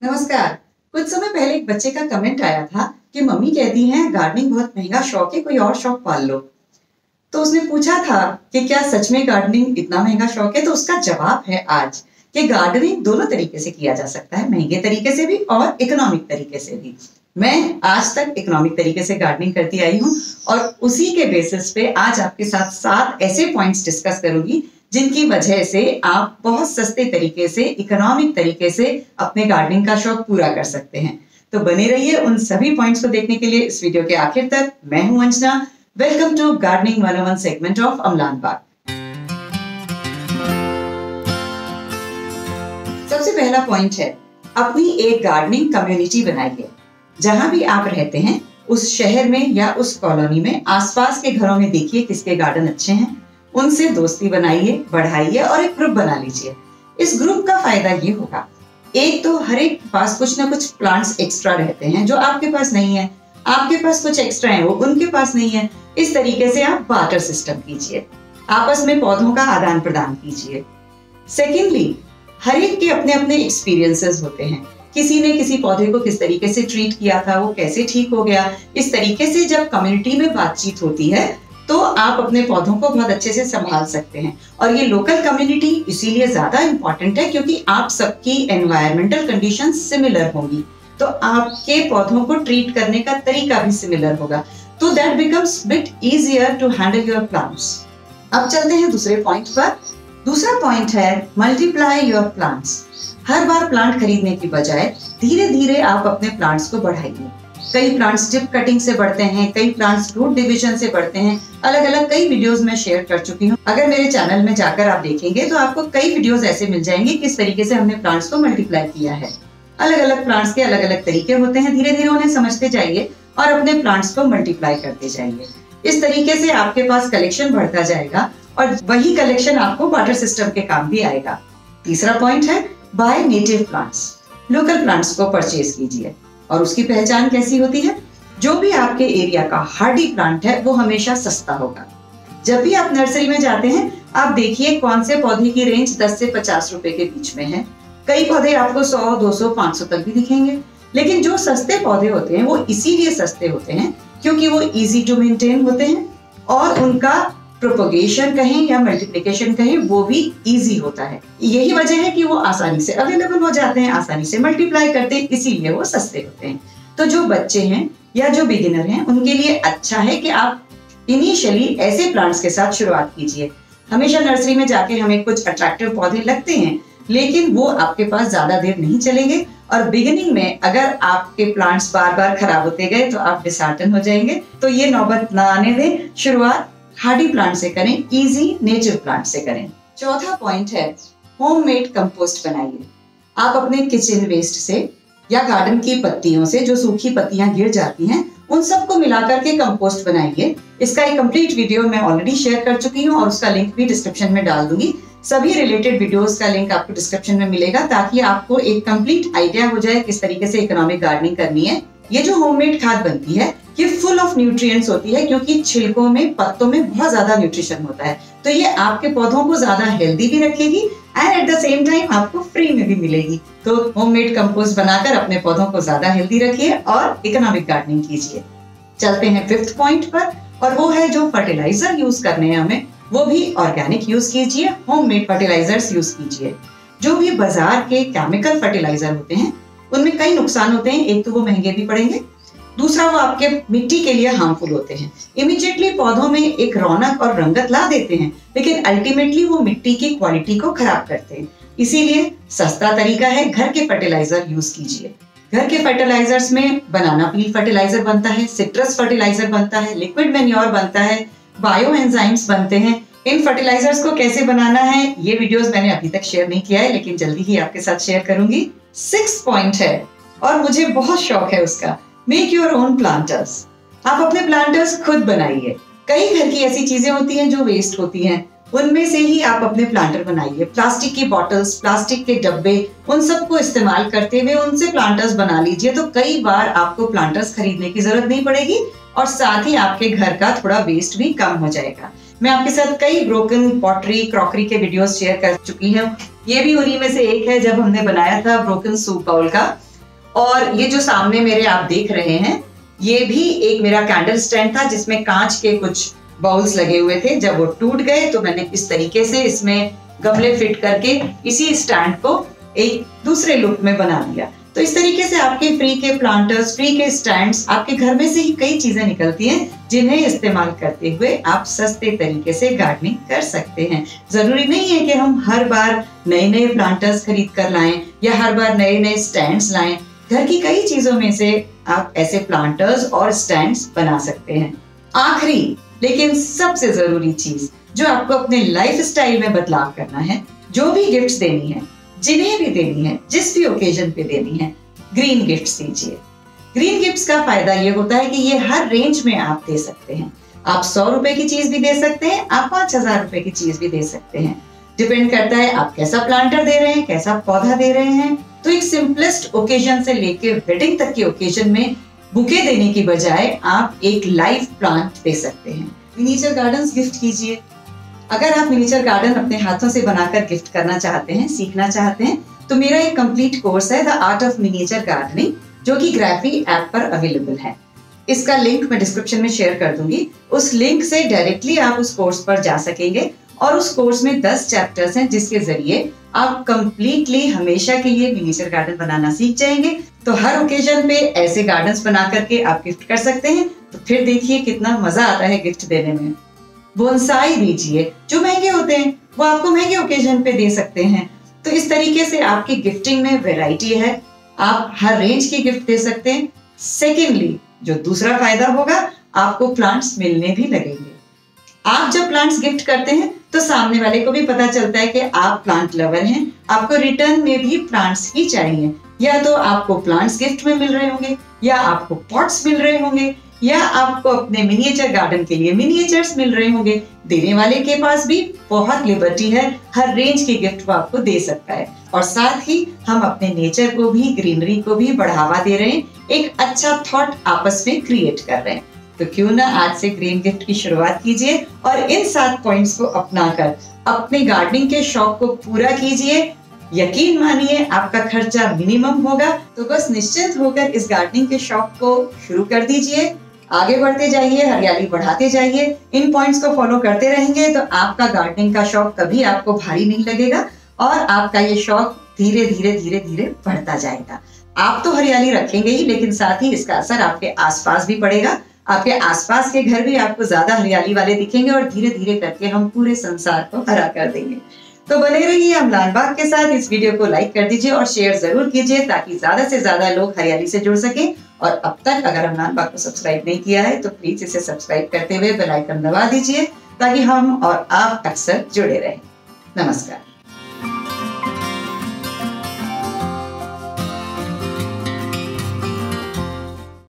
नमस्कार। कुछ समय पहले एक बच्चे का कमेंट आया था कि मम्मी कहती हैं गार्डनिंग बहुत महंगा शौक है, कोई और शौक पाल लो। तो उसने पूछा था कि क्या सच में गार्डनिंग इतना महंगा शौक है। तो उसका जवाब है आज कि गार्डनिंग दोनों तरीके से किया जा सकता है, महंगे तरीके से भी और इकोनॉमिक तरीके से भी। मैं आज तक इकोनॉमिक तरीके से गार्डनिंग करती आई हूँ और उसी के बेसिस पे आज आपके साथ 7 ऐसे पॉइंट्स डिस्कस करूंगी जिनकी वजह से आप बहुत सस्ते तरीके से, इकोनॉमिक तरीके से अपने गार्डनिंग का शौक पूरा कर सकते हैं। तो बने रहिए उन सभी पॉइंट्स को देखने के लिए इस वीडियो के आखिर तक। मैं हूं Anjana. Welcome to gardening 101 segment of Amlan बाग। सबसे पहला पॉइंट है, अपनी एक गार्डनिंग कम्युनिटी बनाइए। जहां भी आप रहते हैं उस शहर में या उस कॉलोनी में आसपास के घरों में देखिए किसके गार्डन अच्छे हैं, उनसे दोस्ती बनाइए, बढ़ाइए और एक ग्रुप बना लीजिए। इस ग्रुप का फायदा ये होगा, एक तो हर एक के पास कुछ ना कुछ प्लांट्स एक्स्ट्रा रहते हैं जो आपके पास नहीं है, आपके पास कुछ एक्स्ट्रा है वो उनके पास नहीं है। इस तरीके से आप बार्टर सिस्टम कीजिए, आपस में पौधों का आदान प्रदान कीजिए। सेकेंडली, हर एक के अपने अपने एक्सपीरियंसेस होते हैं। किसी ने किसी पौधे को किस तरीके से ट्रीट किया था, वो कैसे ठीक हो गया। इस तरीके से जब कम्युनिटी में बातचीत होती है तो आप अपने पौधों को बहुत अच्छे से संभाल सकते हैं। और ये लोकल कम्युनिटी इसीलिए ज्यादा इंपॉर्टेंट है क्योंकि आप सबकी एनवायरमेंटल कंडीशन सिमिलर होंगी, तो आपके पौधों को ट्रीट करने का तरीका भी सिमिलर होगा। तो that becomes bit easier to handle your plants. अब चलते हैं दूसरे पॉइंट पर। दूसरा पॉइंट है मल्टीप्लाई योर प्लांट्स। हर बार प्लांट खरीदने की बजाय धीरे धीरे आप अपने प्लांट्स को बढ़ाइए। कई प्लांट्स ड्रिप कटिंग से बढ़ते हैं, कई प्लांट्स रूट डिवीजन से बढ़ते हैं। अलग अलग कई वीडियोस में शेयर कर चुकी हूँ। अगर मेरे चैनल में जाकर आप देखेंगे तो आपको कई वीडियोस ऐसे मिल जाएंगे किस तरीके से हमने प्लांट्स को मल्टीप्लाई किया है। अलग अलग प्लांट्स के अलग अलग तरीके होते हैं, धीरे धीरे उन्हें समझते जाइए और अपने प्लांट्स को मल्टीप्लाई करते जाइए। इस तरीके से आपके पास कलेक्शन बढ़ता जाएगा और वही कलेक्शन आपको वाटर सिस्टम के काम भी आएगा। तीसरा पॉइंट है buy native plants. Local plants को परचेज कीजिए। और उसकी पहचान कैसी होती है? जो भी आपके एरिया का हार्डी प्लांट है वो हमेशा सस्ता होगा। जब भी आप नर्सरी में जाते हैं आप देखिए कौन से पौधे की रेंज 10 से 50 रुपए के बीच में है। कई पौधे आपको 100, 200, 500 तक भी दिखेंगे। लेकिन जो सस्ते पौधे होते हैं वो इसीलिए सस्ते होते हैं क्योंकि वो इजी टू मेंटेन होते हैं और उनका प्रोपगेशन कहें या मल्टीप्लिकेशन कहें वो भी इजी होता है। यही वजह है कि वो आसानी से अवेलेबल हो जाते हैं, आसानी से मल्टीप्लाई करते हैं, इसीलिए वो सस्ते होते हैं। तो जो बच्चे हैं या जो बिगिनर हैं उनके लिए अच्छा है कि आप इनिशियली ऐसे प्लांट्स के साथ शुरुआत कीजिए। हमेशा नर्सरी में जाके हमें कुछ अट्रैक्टिव पौधे लगते हैं लेकिन वो आपके पास ज्यादा देर नहीं चलेंगे और बिगिनिंग में अगर आपके प्लांट्स बार बार खराब होते गए तो आप डिसहार्टन हो जाएंगे। तो ये नौबत ना आने दें, शुरुआत हार्डी प्लांट से करें, इजी नेटिव प्लांट से करें। चौथा पॉइंट है होममेड कंपोस्ट बनाइए। आप अपने किचन वेस्ट से या गार्डन की पत्तियों से, जो सूखी पत्तियां गिर जाती हैं, उन सबको मिलाकर के कंपोस्ट बनाइए। इसका एक कंप्लीट वीडियो मैं ऑलरेडी शेयर कर चुकी हूँ और उसका लिंक भी डिस्क्रिप्शन में डाल दूंगी। सभी रिलेटेड वीडियोस का लिंक आपको डिस्क्रिप्शन में मिलेगा ताकि आपको एक कंप्लीट आइडिया हो जाए किस तरीके से इकोनॉमिक गार्डनिंग करनी है। ये जो होममेड खाद बनती है ये फुल ऑफ न्यूट्रिएंट्स होती है क्योंकि छिलकों में, पत्तों में बहुत ज्यादा न्यूट्रिशन होता है। तो ये आपके पौधों को ज्यादा हेल्दी भी रखेगी and at the same time आपको फ्री में भी मिलेगी। तो होममेड कंपोस्ट बनाकर अपने पौधों को ज्यादा हेल्दी रखिए और इकोनॉमिक गार्डनिंग कीजिए। चलते हैं 5th पॉइंट पर और वो है जो फर्टिलाइजर यूज करने हैं हमें वो भी ऑर्गेनिक यूज कीजिए, होममेड फर्टिलाइजर्स यूज कीजिए। जो भी बाजार के केमिकल फर्टिलाइजर होते हैं उनमें कई नुकसान होते हैं। एक तो वो महंगे भी पड़ेंगे, दूसरा वो आपके मिट्टी के लिए हार्मफुल होते हैं। इमीडिएटली पौधों में एक रौनक और रंगत ला देते हैं लेकिन अल्टीमेटली वो मिट्टी की क्वालिटी को खराब करते हैं। इसीलिए सस्ता तरीका है घर के फर्टिलाइजर यूज कीजिए। घर के फर्टिलाइजर्स में बनाना पील फर्टिलाइजर बनता है, सिट्रस फर्टिलाइजर बनता है, लिक्विड मैन्योर बनता है, बायो एंजाइम्स बनते हैं। इन फर्टिलाइजर्स को कैसे बनाना है ये वीडियोस मैंने अभी तक शेयर नहीं किया है लेकिन जल्दी ही आपके साथ शेयर करूंगी। 6th पॉइंट है और मुझे बहुत शौक है उसका, मेक योर ओन प्लांटर्स। आप अपने प्लांटर्स खुद बनाइए। कई घर की ऐसी चीजें होती हैं जो वेस्ट होती हैं, उनमें से ही आप अपने प्लांटर बनाइए। प्लास्टिक की बॉटल्स, प्लास्टिक के डब्बे, उन सबको इस्तेमाल करते हुए उनसे प्लांटर्स बना लीजिए। तो कई बार आपको प्लांटर्स खरीदने की जरूरत नहीं पड़ेगी और साथ ही आपके घर का थोड़ा वेस्ट भी कम हो जाएगा। मैं आपके साथ कई ब्रोकन पॉटरी, क्रॉकरी के वीडियोस शेयर कर चुकी हूँ। ये भी उन्हीं में से एक है जब हमने बनाया था ब्रोकन सूप बाउल का। और ये जो सामने मेरे आप देख रहे हैं, ये भी एक मेरा कैंडल स्टैंड था जिसमें कांच के कुछ बाउल्स लगे हुए थे। जब वो टूट गए तो मैंने इस तरीके से इसमें गमले फिट करके इसी स्टैंड को एक दूसरे लुक में बना दिया। तो इस तरीके से आपके फ्री के प्लांटर्स, फ्री के स्टैंड्स, आपके घर में से ही कई चीजें निकलती हैं जिन्हें इस्तेमाल करते हुए आप सस्ते तरीके से गार्डनिंग कर सकते हैं। जरूरी नहीं है कि हम हर बार नए नए प्लांटर्स खरीद कर लाएं या हर बार नए नए स्टैंड्स लाएं। घर की कई चीजों में से आप ऐसे प्लांटर्स और स्टैंड्स बना सकते हैं। आखिरी लेकिन सबसे जरूरी चीज जो आपको अपने लाइफ स्टाइल में बदलाव करना है, जो भी गिफ्ट्स देनी है, जिन्हें भी देनी है, जिस भी ओकेजन पे देनी है, ग्रीन गिफ्ट्स दीजिए। ग्रीन गिफ्ट्स का फायदा ये होता है कि ये हर रेंज में आप दे सकते हैं। आप 100 रुपए की चीज भी दे सकते हैं, आप 5000 रुपए की चीज भी दे सकते हैं। डिपेंड करता है आप कैसा प्लांटर दे रहे हैं, कैसा पौधा दे रहे हैं। तो एक सिंपलेस्ट ओकेजन से लेके वेडिंग तक के ओकेजन में बुके देने की बजाय आप एक लाइव प्लांट दे सकते हैं। मिनिएचर गार्डन्स गिफ्ट कीजिए। अगर आप मिनिएचर गार्डन अपने हाथों से बनाकर गिफ्ट करना चाहते हैं, सीखना चाहते हैं, तो मेरा एक कंप्लीट कोर्स है the art of miniature gardening, जो कि ग्राफी ऐप पर अवेलेबल है। इसका लिंक मैं डिस्क्रिप्शन में शेयर कर दूंगी। उस लिंक से डायरेक्टली आप उस कोर्स पर जा सकेंगे और उस कोर्स में 10 चैप्टर्स हैं जिसके जरिए आप कंप्लीटली हमेशा के लिए मिनिएचर गार्डन बनाना सीख जाएंगे। तो हर ओकेजन पे ऐसे गार्डन्स बना करके आप गिफ्ट कर सकते हैं। तो फिर देखिए कितना मजा आता है गिफ्ट देने में। बोनसाई दीजिए, जो महंगे होते हैं वो आपको महंगे ओकेजन पे दे सकते हैं। तो इस तरीके से आपकी गिफ्टिंग में वैरायटी है, आप हर रेंज की गिफ्ट दे सकते हैं। सेकेंडली, जो दूसरा फायदा होगा, आपको प्लांट्स मिलने भी लगेंगे। आप जब प्लांट्स गिफ्ट करते हैं तो सामने वाले को भी पता चलता है कि आप प्लांट लवर हैं, आपको रिटर्न में भी प्लांट्स ही चाहिए। या तो आपको प्लांट्स गिफ्ट में मिल रहे होंगे, या आपको पॉट्स मिल रहे होंगे, या आपको अपने मिनिएचर गार्डन के लिए मिनिएचर्स मिल रहे होंगे। देने वाले के पास भी बहुत लिबर्टी है, हर रेंज की गिफ्ट वो आपको दे सकता है। और साथ ही हम अपने नेचर को भी, ग्रीनरी को भी बढ़ावा दे रहे हैं, एक अच्छा थॉट आपस में क्रिएट कर रहे हैं। तो क्यों ना आज से ग्रीन गिफ्ट की शुरुआत कीजिए और इन 7 पॉइंट्स को अपनाकर अपने गार्डनिंग के शौक को पूरा कीजिए। यकीन मानिए आपका खर्चा मिनिमम होगा। तो बस निश्चिंत होकर इस गार्डनिंग के शौक को शुरू कर दीजिए। आगे बढ़ते जाइए, हरियाली बढ़ाते जाइए। इन पॉइंट्स को फॉलो करते रहेंगे तो आपका गार्डनिंग का शौक कभी आपको भारी नहीं लगेगा और आपका ये शौक धीरे धीरे धीरे धीरे बढ़ता जाएगा। आप तो हरियाली रखेंगे ही, लेकिन साथ ही इसका असर आपके आसपास भी पड़ेगा। आपके आसपास के घर भी आपको ज्यादा हरियाली वाले दिखेंगे और धीरे धीरे करके हम पूरे संसार को हरा कर देंगे। तो बने रहिए अम्लान बाग के साथ। इस वीडियो को लाइक कर दीजिए और शेयर जरूर कीजिए ताकि ज्यादा से ज्यादा लोग हरियाली से जुड़ सकें। और अब तक अगर अम्लान बाग को सब्सक्राइब नहीं किया है तो प्लीज इसे सब्सक्राइब करते हुए बेल आइकन दबा दीजिए ताकि हम और आप अक्सर जुड़े रहें। नमस्कार।